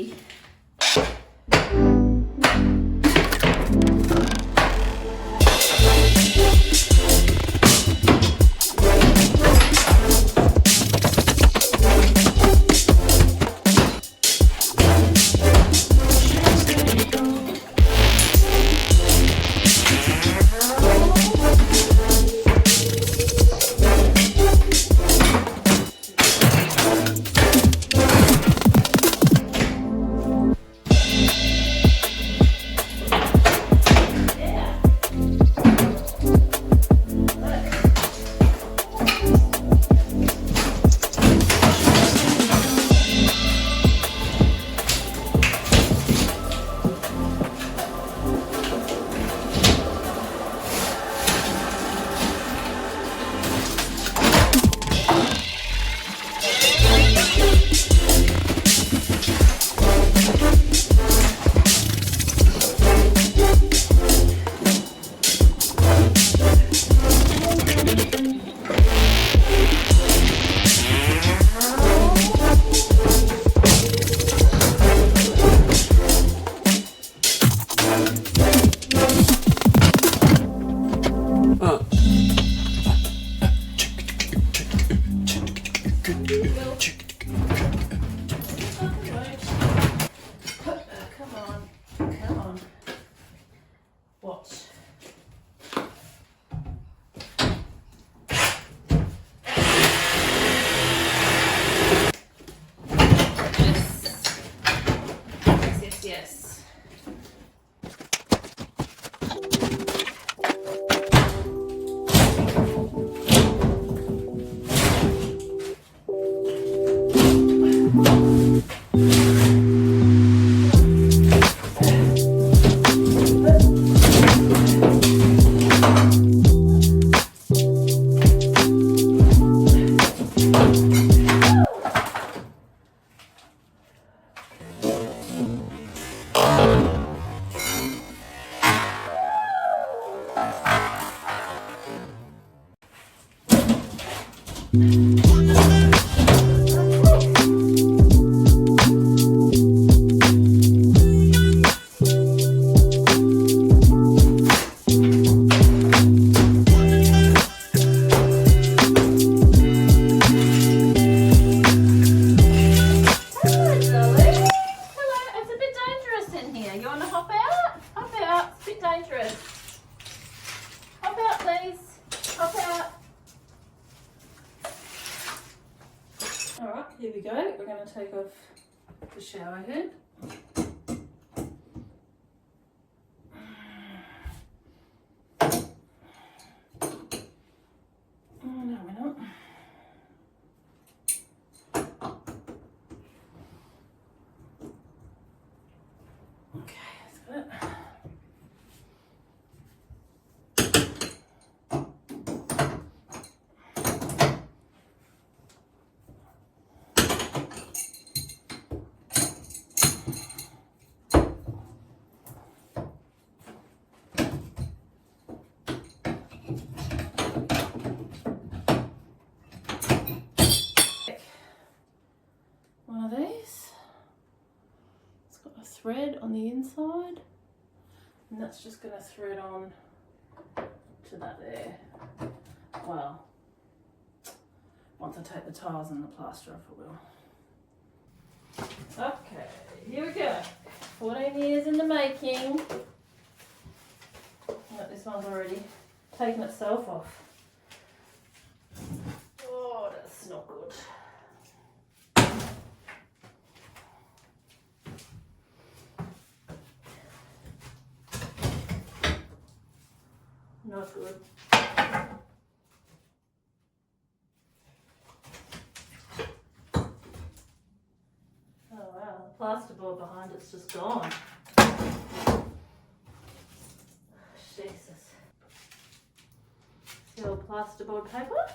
ready. Come on, come on. Watch. Yes, yes, yes. Alright, here we go. We're going to take off the shower head. Oh, no, we're not. Okay, that's got it. One of these. It's got a thread on the inside, and that's just going to thread on to that there. Well, once I take the tiles and the plaster off, it will. Okay, here we go. 14 years in the making. Look, this one's already taken itself off. Oh, that's not good. Not good. Oh wow, the plasterboard behind it's just gone. Jesus. The old plasterboard paper.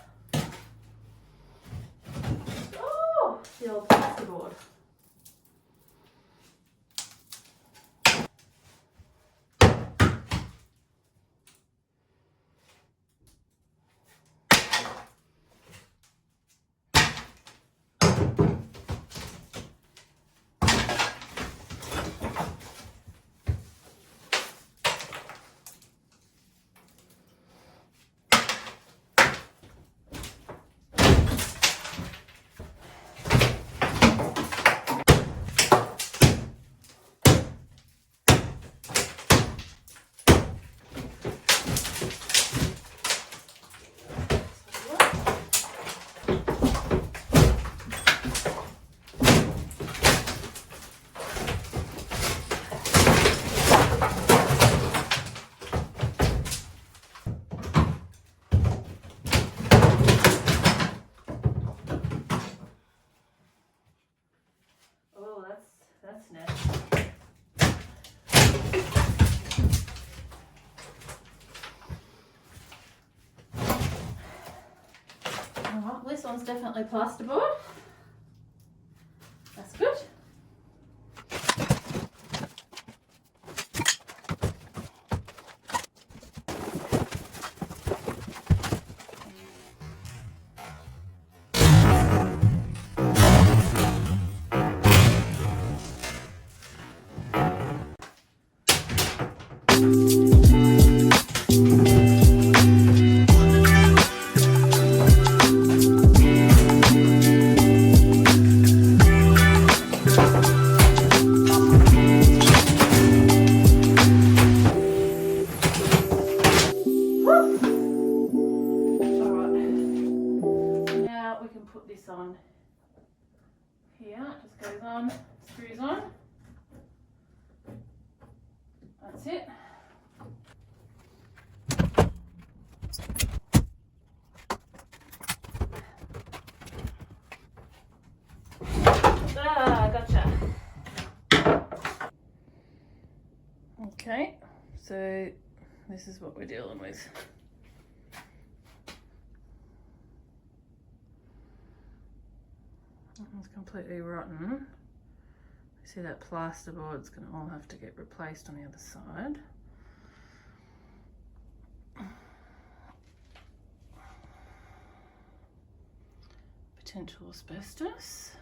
Oh, the old plasterboard. one's definitely plasterboard. That's good. On here, it just goes on, screws on. That's it. Gotcha. Okay, so this is what we're dealing with. It's completely rotten. You see that plasterboard's going to all have to get replaced on the other side. Potential asbestos.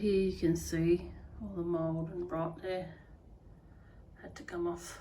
You can see all the mould and rot there had to come off.